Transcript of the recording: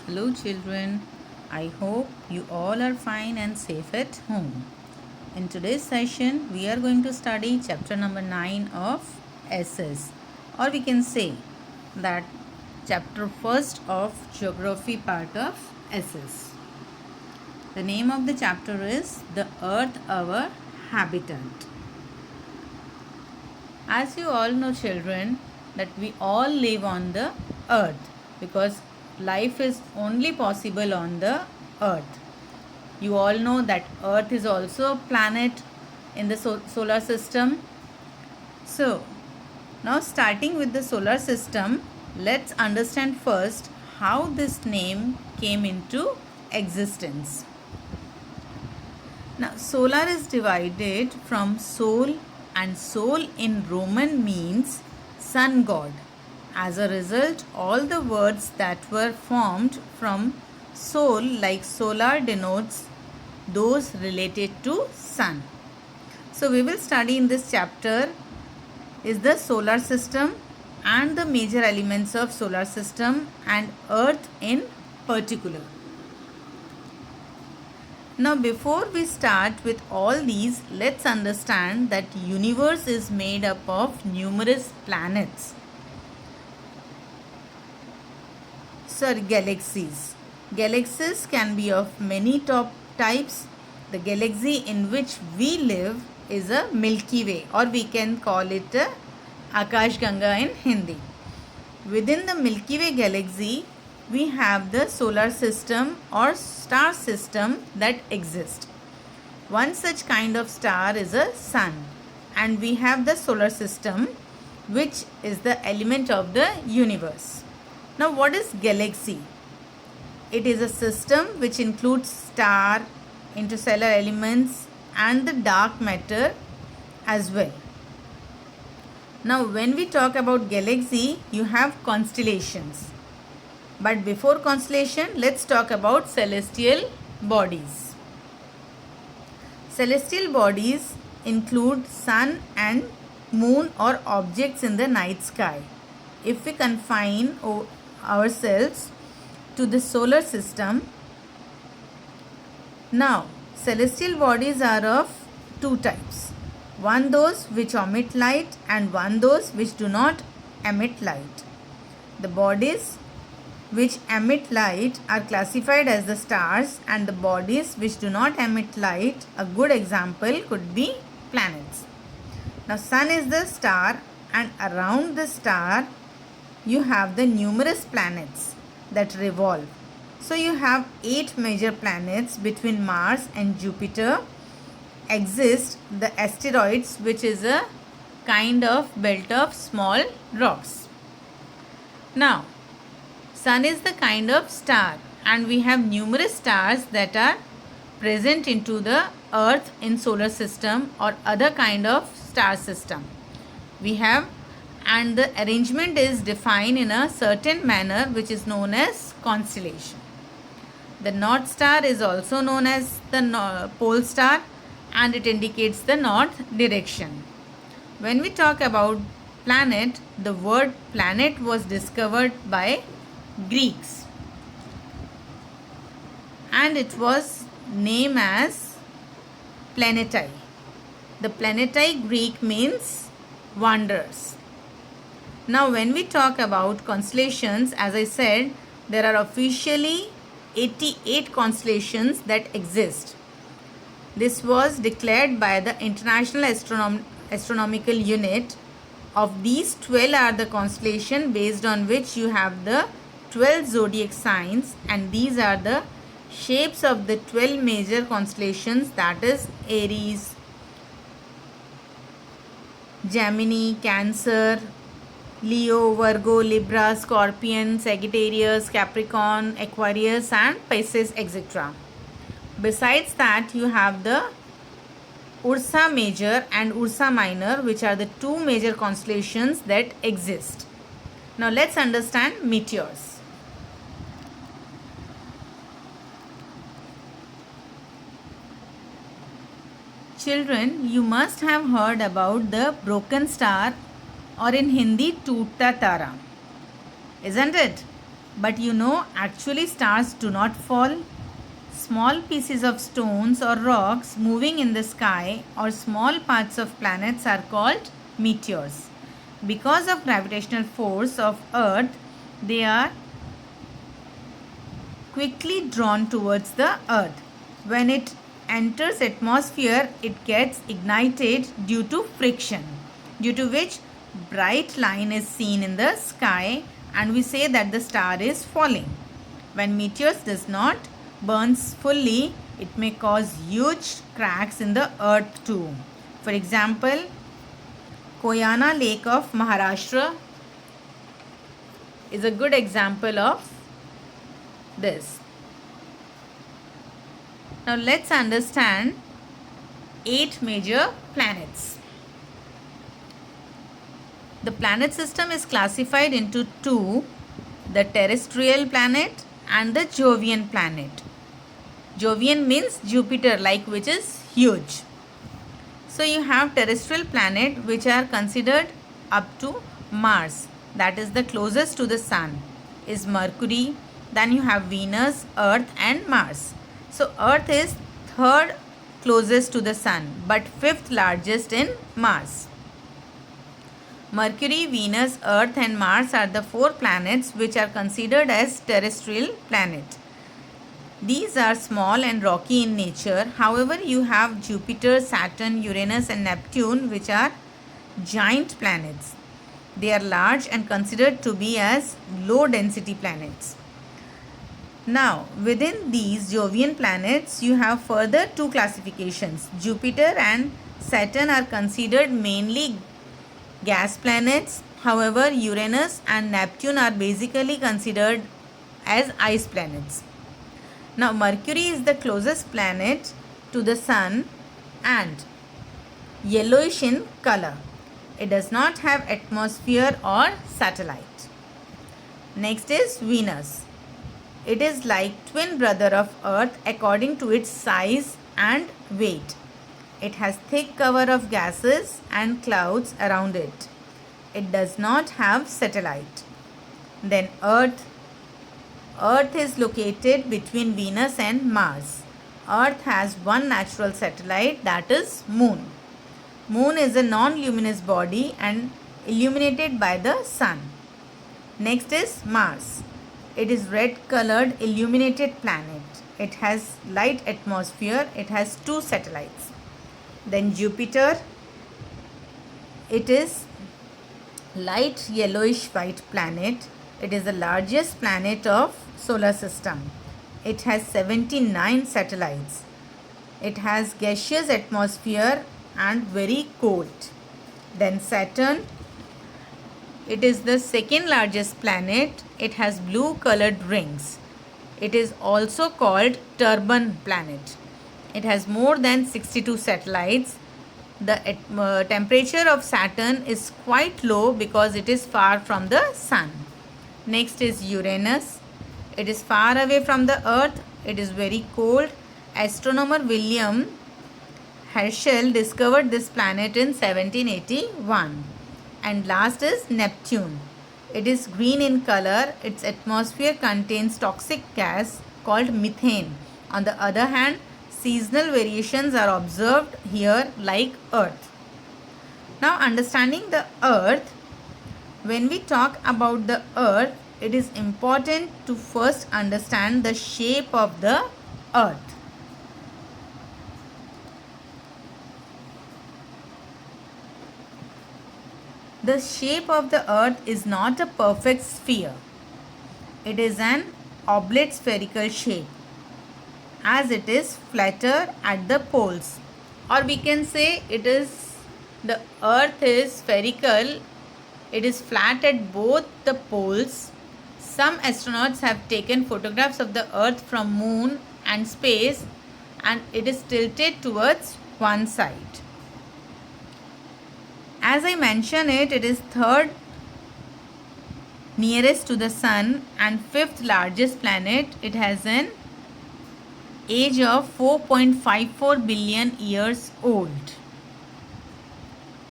Hello, children. I hope you all are fine and safe at home. In today's session, we are going to study chapter number 9 of SS, or we can say that chapter first of geography part of SS. The name of the chapter is The Earth Our Habitat. As you all know, children, that we all live on the earth because life is only possible on the earth. You all know that earth is also a planet in the solar system. So, now starting with the solar system, let's understand first how this name came into existence. Now, solar is divided from sol, and sol in Roman means sun god. As a result, all the words that were formed from sol, like solar, denotes those related to sun. So, we will study in this chapter is the solar system and the major elements of solar system and earth in particular. Now before we start with all these, let's understand that universe is made up of numerous planets. Galaxies. Galaxies can be of many top types. The galaxy in which we live is a Milky Way, or we can call it a Akash Ganga in Hindi. Within the Milky Way galaxy, we have the solar system or star system that exist. One such kind of star is a sun, and we have the solar system, which is the element of the universe. Now what is galaxy? It is a system which includes star, interstellar elements and the dark matter as well. Now when we talk about galaxy, you have constellations. But before constellation, let's talk about celestial bodies. Celestial bodies include sun and moon or objects in the night sky. If we confine ourselves to the solar system, now celestial bodies are of two types. One those which emit light and one those which do not emit light. The bodies which emit light are classified as the stars, and the bodies which do not emit light, a good example could be planets. Now sun is the star, and around the star you have the numerous planets that revolve. So you have 8 major planets. Between Mars and Jupiter exist the asteroids, which is a kind of belt of small rocks. Now sun is the kind of star, and we have numerous stars that are present into the earth in solar system or other kind of star system. We have, and the arrangement is defined in a certain manner which is known as constellation. The North Star is also known as the pole star, and it indicates the north direction. When we talk about planet, the word planet was discovered by Greeks, and it was named as planetai. The planetai Greek means wanderers. Now when we talk about constellations, as I said, there are officially 88 constellations that exist. This was declared by the International Astronomical Unit. Of these, 12 are the constellation based on which you have the 12 zodiac signs, and these are the shapes of the 12 major constellations, that is Aries, Gemini, Cancer, Leo, Virgo, Libra, Scorpion, Sagittarius, Capricorn, Aquarius and Pisces, etc. Besides that, you have the Ursa Major and Ursa Minor, which are the 2 major constellations that exist. Now let's understand meteors. Children, you must have heard about the broken star, or in Hindi Tootta Tara, isn't it? But you know, actually stars do not fall. Small pieces of stones or rocks moving in the sky or small parts of planets are called meteors. Because of gravitational force of Earth, they are quickly drawn towards the Earth. When it enters atmosphere, it gets ignited due to friction, due to which bright line is seen in the sky and we say that the star is falling. When meteors does not burns fully, it may cause huge cracks in the earth too. For example, Koyana Lake of Maharashtra is a good example of this. Now let's understand 8 major planets. The planet system is classified into two, the terrestrial planet and the Jovian planet. Jovian means Jupiter like, which is huge. So you have terrestrial planet which are considered up to Mars, that is the closest to the sun, is Mercury. Then you have Venus, Earth and Mars. So Earth is third closest to the sun but fifth largest in Mars. Mercury, Venus, Earth and Mars are the 4 planets which are considered as terrestrial planet. These are small and rocky in nature. However, you have Jupiter, Saturn, Uranus and Neptune which are giant planets. They are large and considered to be as low density planets. Now, within these Jovian planets, you have further 2 classifications. Jupiter and Saturn are considered mainly gas planets. However, Uranus and Neptune are basically considered as ice planets. Now, Mercury is the closest planet to the sun and yellowish in color. It does not have atmosphere or satellite. Next is Venus. It is like twin brother of Earth according to its size and weight. It has thick cover of gases and clouds around it. It does not have satellite. Then Earth. Earth is located between Venus and Mars. Earth has one natural satellite, that is Moon. Moon is a non-luminous body and illuminated by the sun. Next is Mars. It is red colored illuminated planet. It has light atmosphere. It has 2 satellites. Then Jupiter. It is light yellowish white planet. It is the largest planet of solar system. It has 79 satellites. It has gaseous atmosphere and very cold. Then Saturn. It is the second largest planet. It has blue colored rings. It is also called turban planet. It has more than 62 satellites. The temperature of Saturn is quite low because it is far from the sun. Next is Uranus. It is far away from the earth. It is very cold. Astronomer William Herschel discovered this planet in 1781. And last is Neptune. It is green in color. Its atmosphere contains toxic gas called methane. On the other hand, seasonal variations are observed here like Earth. Now, understanding the Earth, when we talk about the Earth, it is important to first understand the shape of the Earth. The shape of the Earth is not a perfect sphere. It is an oblate spherical shape, as it is flatter at the poles, or we can say the Earth is spherical. It is flat at both the poles. Some astronauts have taken photographs of the Earth from moon and space, and it is tilted towards one side. As I mentioned it is third nearest to the sun and fifth largest planet. It has an age of 4.54 billion years old.